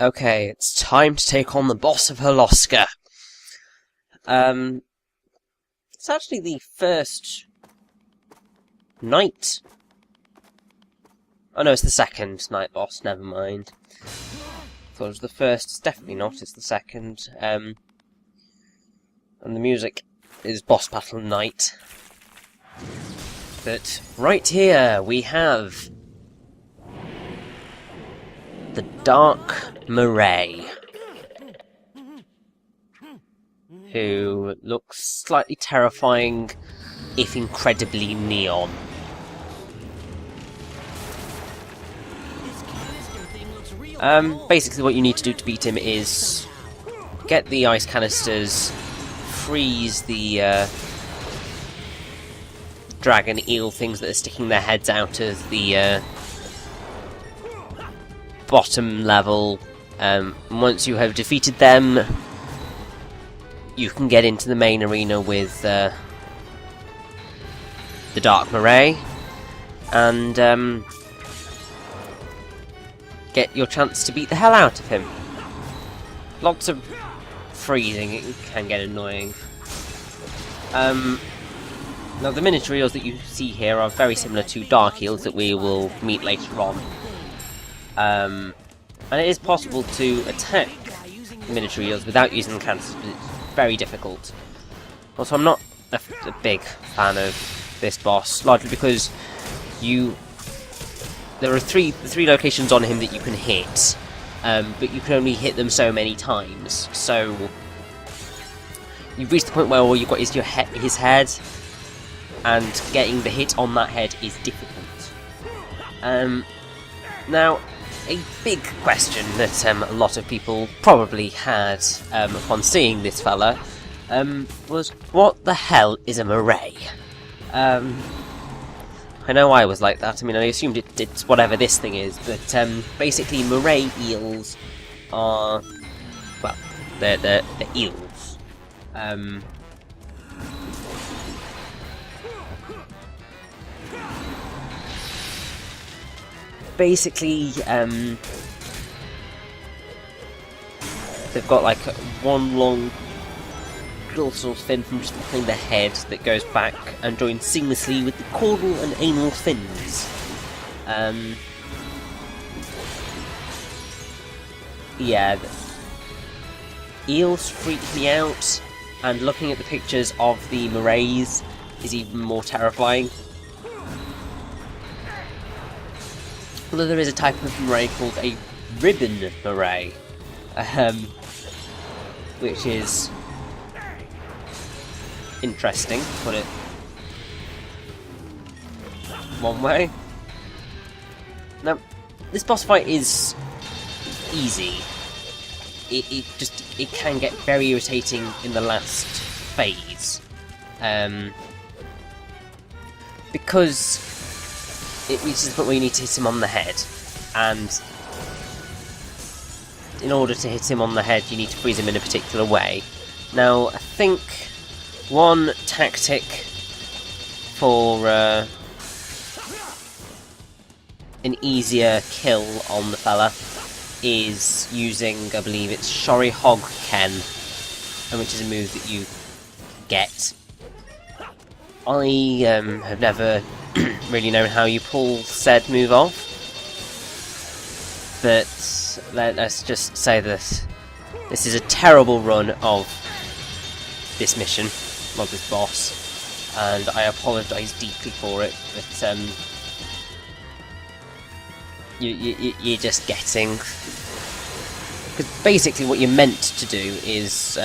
Okay, it's time to take on the boss of Holoska. It's actually the first night. Oh no, it's the second night boss, never mind. Thought it was the first, it's definitely not, it's the second. And the music is boss battle night. But right here we have the Dark Moray, who looks slightly terrifying, if incredibly neon. Basically what you need to do to beat him is get the ice canisters, freeze the dragon eel things that are sticking their heads out of the bottom level. Once you have defeated them, you can get into the main arena with the Dark Moray and get your chance to beat the hell out of him. Lots of freezing, it can get annoying. Now the miniature eels that you see here are very similar to dark eels that we will meet later on. And it is possible to attack miniature eels without using the canisters, but it's very difficult. Also, I'm not a big fan of this boss, largely because there are three locations on him that you can hit, but you can only hit them so many times. So you've reached the point where all you've got is his head, and getting the hit on that head is difficult. Now, a big question that a lot of people probably had upon seeing this fella was, what the hell is a moray? I know I was like that. I mean, I assumed it's whatever this thing is, but basically moray eels are, well, they're eels. Basically, they've got like one long dorsal fin from just behind the head that goes back and joins seamlessly with the caudal and anal fins. Yeah, eels freak me out, and looking at the pictures of the morays is even more terrifying. Although there is a type of moray called a ribbon moray, which is interesting, to put it one way. Now, this boss fight is easy. It can get very irritating in the last phase, because it reaches the point where you need to hit him on the head, and in order to hit him on the head you need to freeze him in a particular way. Now, I think one tactic for an easier kill on the fella is using, I believe it's Shory Hog Ken, which is a move that you get. I have never really known how you pull said move off, but let's just say that this is a terrible run of this mission, of this boss, and I apologise deeply for it, but you're just getting, because basically what you're meant to do is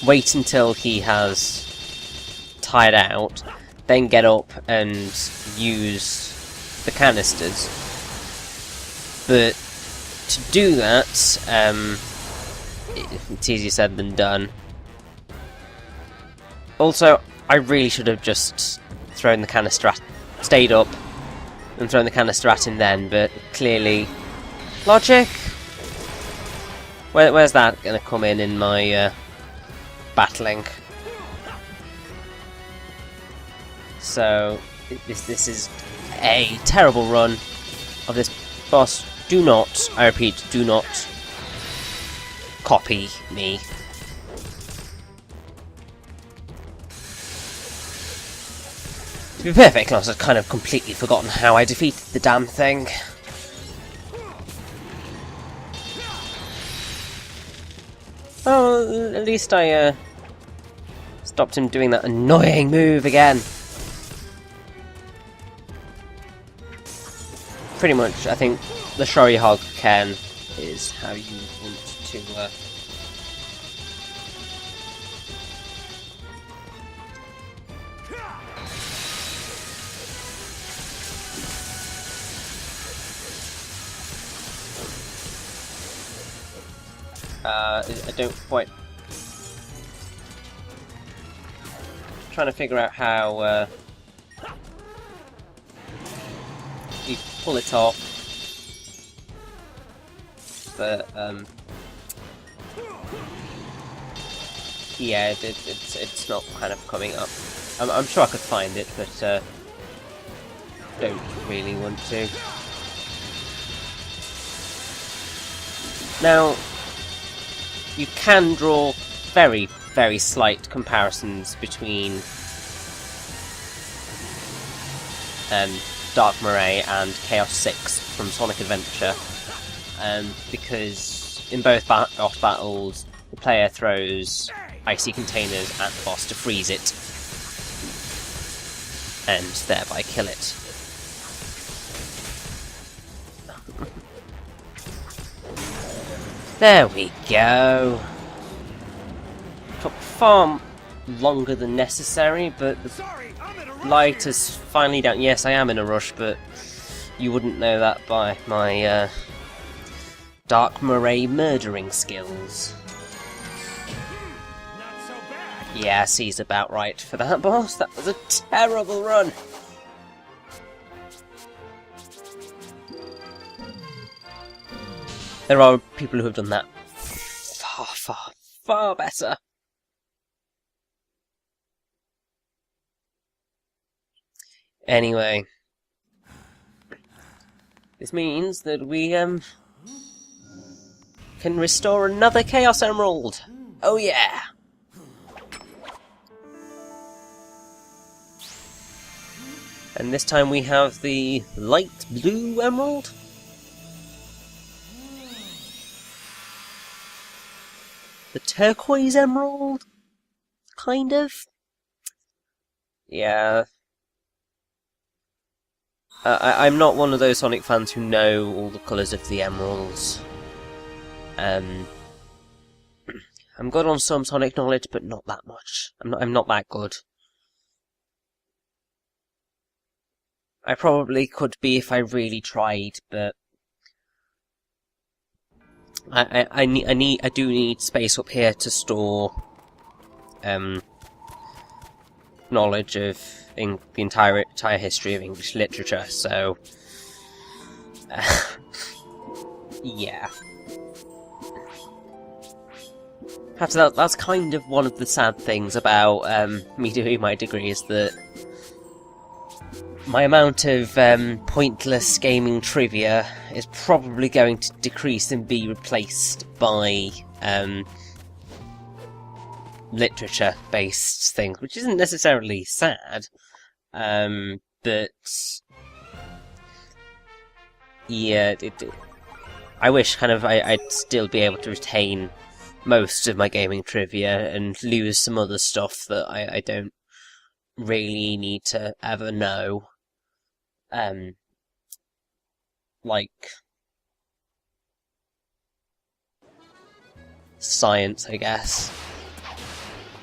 wait until he has tired out, then get up and use the canisters. But to do that, it's easier said than done. Also, I really should have just thrown the canister at, stayed up and thrown the canister at him then, but clearly, logic. Where's that going to come in my battling? So this is a terrible run of this Boss, do not, I repeat, do not copy me. To be perfectly honest, I've kind of completely forgotten how I defeated the damn thing. Oh, at least I stopped him doing that annoying move again. Pretty much, I think the Shory Hog Ken is how you want to I don't quite... trying to figure out how you pull it off, but yeah, it's not kind of coming up. I'm sure I could find it, but don't really want to. Now, you can draw very, very slight comparisons between Dark Moray and Chaos 6 from Sonic Adventure, because in both boss battles, the player throws icy containers at the boss to freeze it, and thereby kill it. There we go. Took far longer than necessary, but the light is finally down. Yes, I am in a rush, but you wouldn't know that by my Dark Moray murdering skills. Yeah, C's about right for that boss. That was a terrible run. There are people who have done that far, far, far better. Anyway, this means that we can restore another Chaos Emerald. Oh yeah! And this time we have the light blue emerald. The turquoise emerald? Kind of? Yeah. I'm not one of those Sonic fans who know all the colours of the emeralds. I'm good on some Sonic knowledge, but not that much. I'm not that good. I probably could be if I really tried, but I do need space up here to store knowledge of the entire history of English literature. So yeah. Perhaps that's kind of one of the sad things about me doing my degree, is that my amount of pointless gaming trivia is probably going to decrease and be replaced by literature-based things, which isn't necessarily sad, but yeah, I wish kind of I'd still be able to retain most of my gaming trivia and lose some other stuff that I don't really need to ever know. Like science, I guess.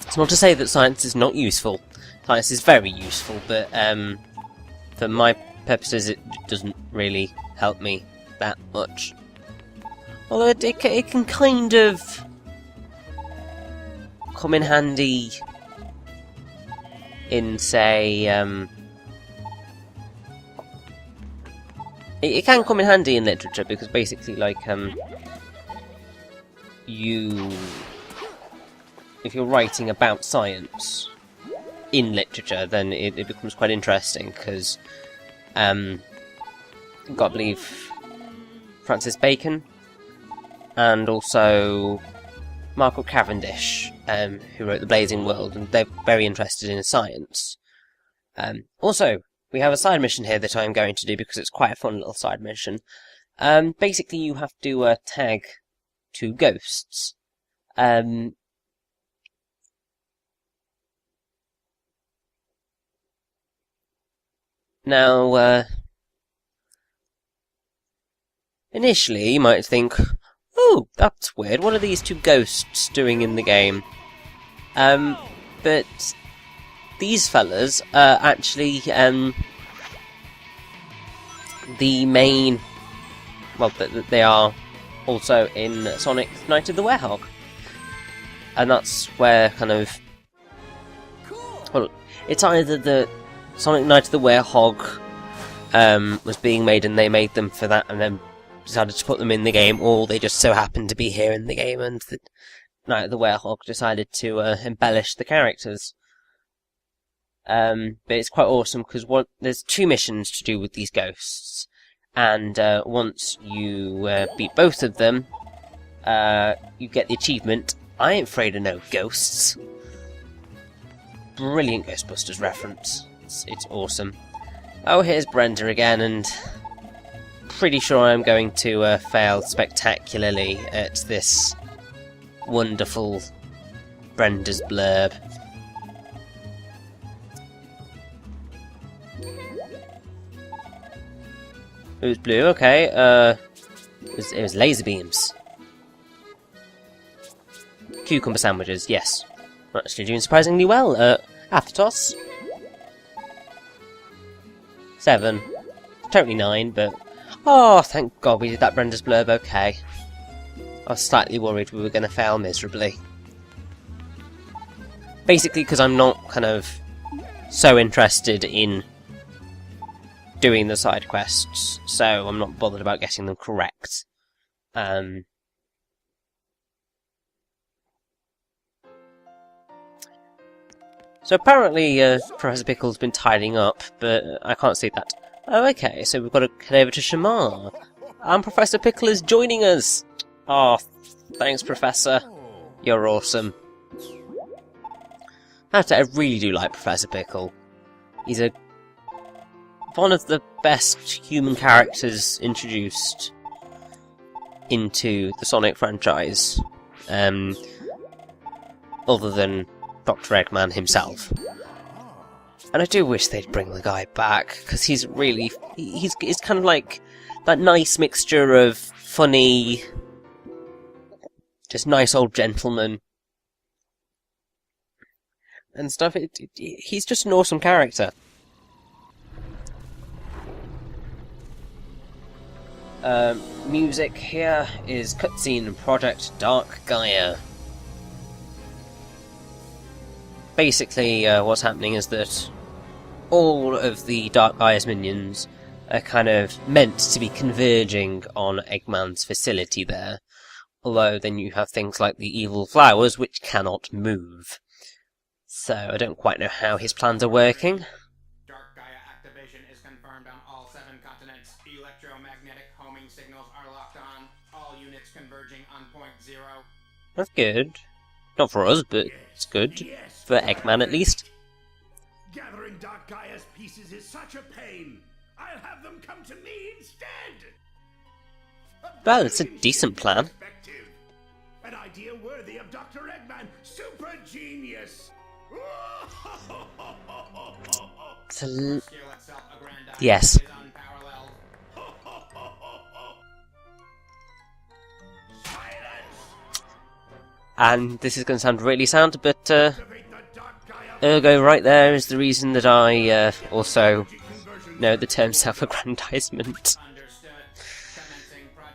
It's not to say that science is not useful. Science is very useful, but for my purposes it doesn't really help me that much. Although it can kind of come in handy in, say, it can come in handy in literature, because basically, like, if you're writing about science in literature, then it becomes quite interesting, because, you've got to believe Francis Bacon, and also Margaret Cavendish, who wrote The Blazing World, and they're very interested in science. Also, we have a side mission here that I'm going to do because it's quite a fun little side mission. Basically, you have to tag 2 ghosts. Now, initially you might think, oh, that's weird, what are these 2 ghosts doing in the game? But these fellas are actually, the main, well, they are also in Sonic Night of the Werehog. And that's where kind of, well, it's either the Sonic Night of the Werehog was being made and they made them for that and then decided to put them in the game, or they just so happened to be here in the game and the Night of the Werehog decided to embellish the characters. But it's quite awesome because there's 2 missions to do with these ghosts, and once you beat both of them, you get the achievement, I ain't afraid of no ghosts. Brilliant Ghostbusters reference. It's awesome. Oh, here's Brenda again, and pretty sure I'm going to fail spectacularly at this wonderful Brenda's blurb. It was blue, okay. It was laser beams. Cucumber sandwiches, yes. I'm actually doing surprisingly well. Aftertoss. 7. Totally 9, but... oh, thank God we did that Brenda's blurb okay. I was slightly worried we were going to fail miserably. Basically because I'm not kind of so interested in doing the side quests, so I'm not bothered about getting them correct. So apparently Professor Pickle's been tidying up, but I can't see that. Oh, okay, so we've got to head over to Shamar. And Professor Pickle is joining us! Oh, thanks, Professor. You're awesome. I really do like Professor Pickle. He's one of the best human characters introduced into the Sonic franchise. Other than Dr Eggman himself. And I do wish they'd bring the guy back, because he's really... He's kind of like that nice mixture of funny... just nice old gentleman. And stuff. He's just an awesome character. Music here is cutscene Project Dark Gaia. Basically, what's happening is that all of the Dark Gaia's minions are kind of meant to be converging on Eggman's facility there. Although then you have things like the evil flowers which cannot move. So I don't quite know how his plans are working. Dark Gaia activation is confirmed on all 7 continents. Electromagnetic homing signals are locked on. All units converging on point 0. That's good. Not for us, but it's good. For Eggman, at least. Gathering Dark Gaia's pieces is such a pain. I'll have them come to me instead. Well, it's a decent plan. An idea worthy of Dr. Eggman. Super genius. Yes. And this is going to sound really sad, but ergo right there is the reason that I also know the term self-aggrandizement.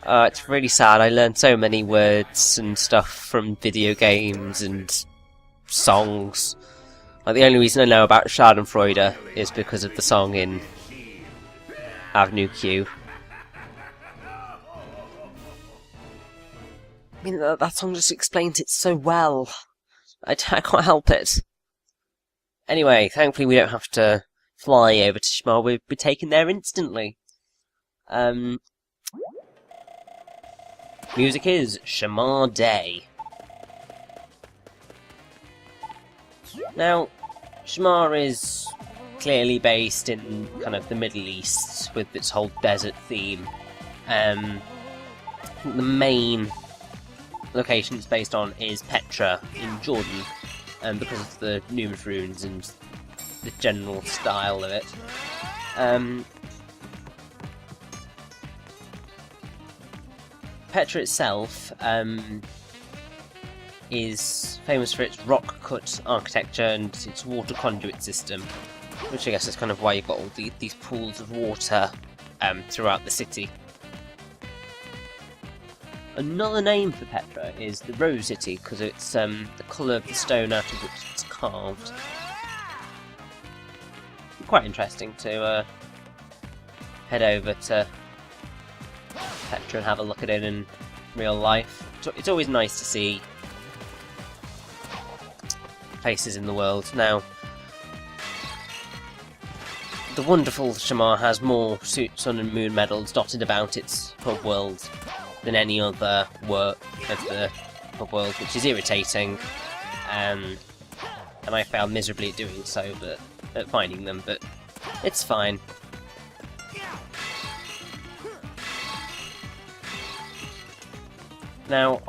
It's really sad. I learned so many words and stuff from video games and songs. Like, the only reason I know about Schadenfreude is because of the song in Avenue Q. I mean, that song just explains it so well. I can't help it. Anyway, thankfully we don't have to fly over to Shimar. We'll be taken there instantly. Music is Shamar Day. Now, Shamar is clearly based in kind of the Middle East with its whole desert theme. The main location it's based on is Petra in Jordan, because of the numerous ruins and the general style of it. Petra itself is famous for its rock-cut architecture and its water conduit system, which I guess is kind of why you've got all these pools of water throughout the city. Another name for Petra is the Rose City, because it's the colour of the stone out of which it's carved. Quite interesting to head over to Petra and have a look at it in real life. It's always nice to see places in the world. Now, the wonderful Shamar has more Sun and Moon medals dotted about its pub world than any other work of the pub world, which is irritating, and I failed miserably at doing so, but at finding them, but it's fine. Now,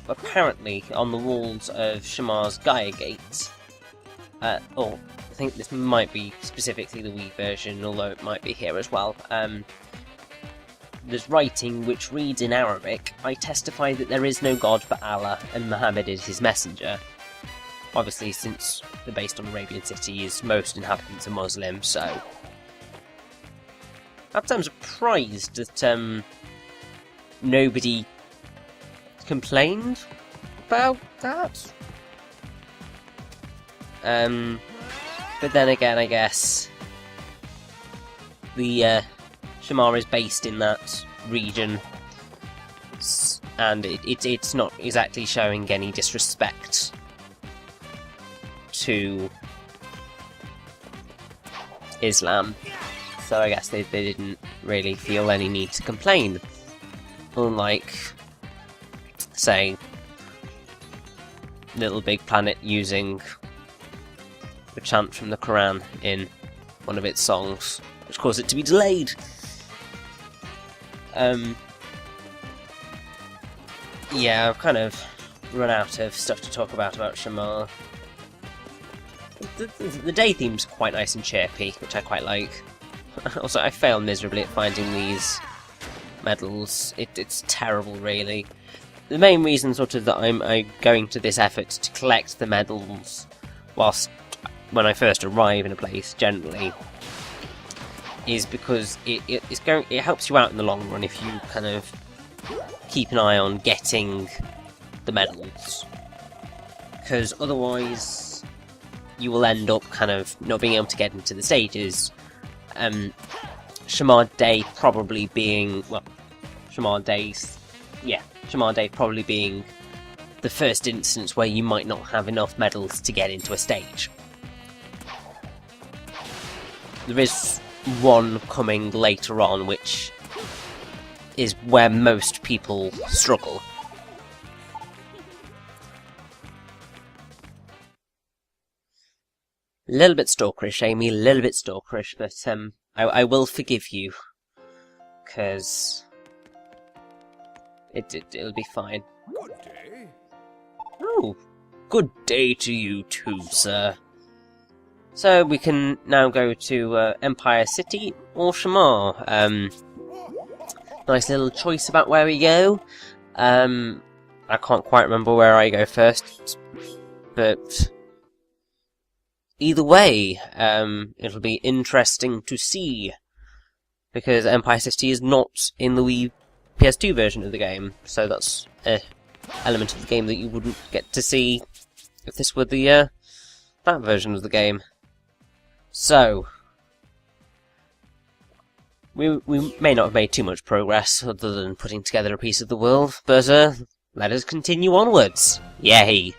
apparently on the walls of Shamar's Gaia Gate, I think this might be specifically the Wii version, although it might be here as well, there's writing which reads in Arabic, "I testify that there is no God but Allah, and Muhammad is his messenger." Obviously, since they're based on Arabian cities, most inhabitants are Muslim, so I'm surprised that nobody complained about that. But then again, I guess the Shamar is based in that region, and it's not exactly showing any disrespect to Islam, so I guess they didn't really feel any need to complain, unlike, say, Little Big Planet using a chant from the Quran in one of its songs, which caused it to be delayed. Yeah, I've kind of run out of stuff to talk about Shamar. The day theme's quite nice and chirpy, which I quite like. Also, I failed miserably at finding these medals. It's terrible, really. The main reason sort of that I'm going to this effort to collect the medals whilst when I first arrive in a place generally is because it helps you out in the long run if you kind of keep an eye on getting the medals, because otherwise you will end up kind of not being able to get into the stages. Shamar Day probably being Shamar Day probably being the first instance where you might not have enough medals to get into a stage. There is one coming later on, which is where most people struggle. A little bit stalkerish, Amy, a little bit stalkerish, but I will forgive you, because it'll be fine. Good day. Oh, good day to you too, sir. So we can now go to Empire City or Shamar. Nice little choice about where we go. I can't quite remember where I go first, but either way, it'll be interesting to see, because Empire City is not in the Wii PS2 version of the game, so that's an element of the game that you wouldn't get to see if this were the that version of the game. So we may not have made too much progress other than putting together a piece of the world, but let us continue onwards. Yay!